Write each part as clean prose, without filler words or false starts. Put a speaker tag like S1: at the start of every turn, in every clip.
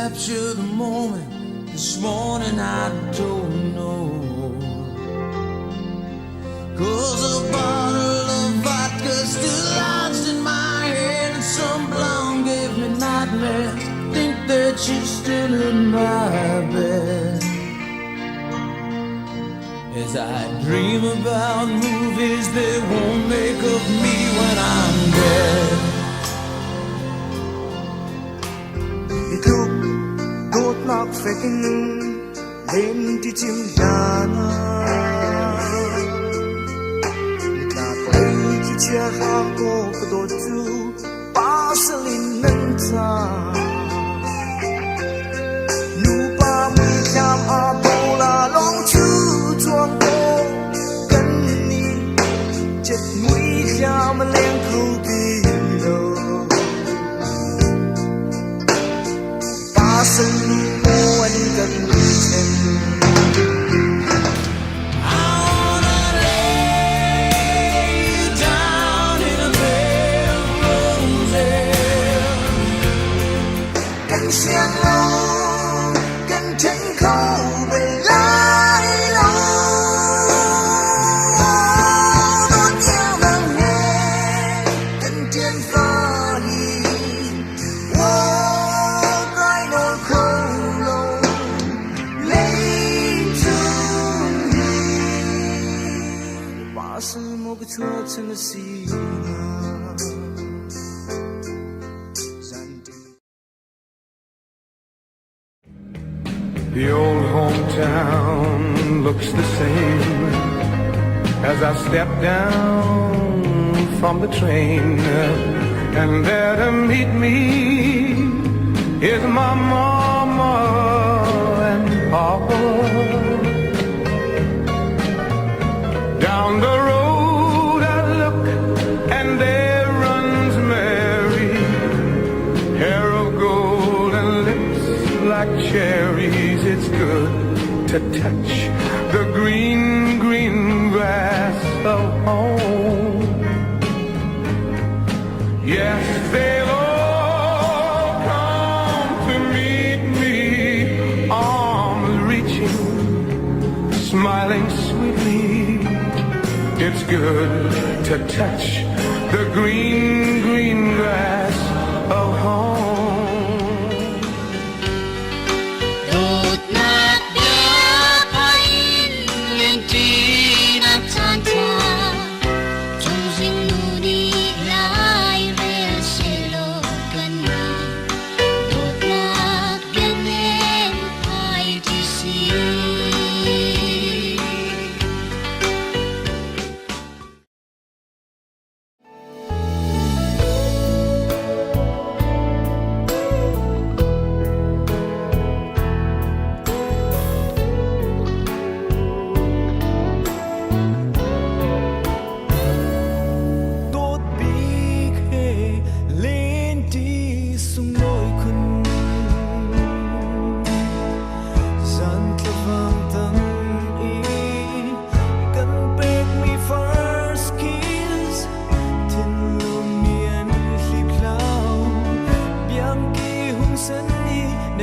S1: capture the moment. This morning I don't know. 'Cause a bottle of vodka still lodged in my head, and some blonde gave me nightmares. Think that she's still in my bed. As I dream about movies they won't make of me when I'm dead.
S2: Đốt nóc phải kinh lên đi chim đàn là thấy chỉ chia hàng cô có đôi chú ba sẽ linh nâng ta nụ ba mươi chạm à bầu là lòng chữ chuông cô cần đi chết nguy ra mà lên khâu đi đâu ba sẽ linh anh cần đi xem. Hãy
S3: The old hometown looks the same as I step down from the train, and there to meet me is my mama and papa. Down the road I look and there runs Mary, hair of gold and lips like cherries. It's good to touch the green, green grass of home. Yes, they'll all come to meet me, arms reaching, smiling sweetly. It's good to touch the green, green grass of home.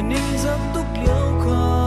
S2: Ninh giấc túc liễu khoa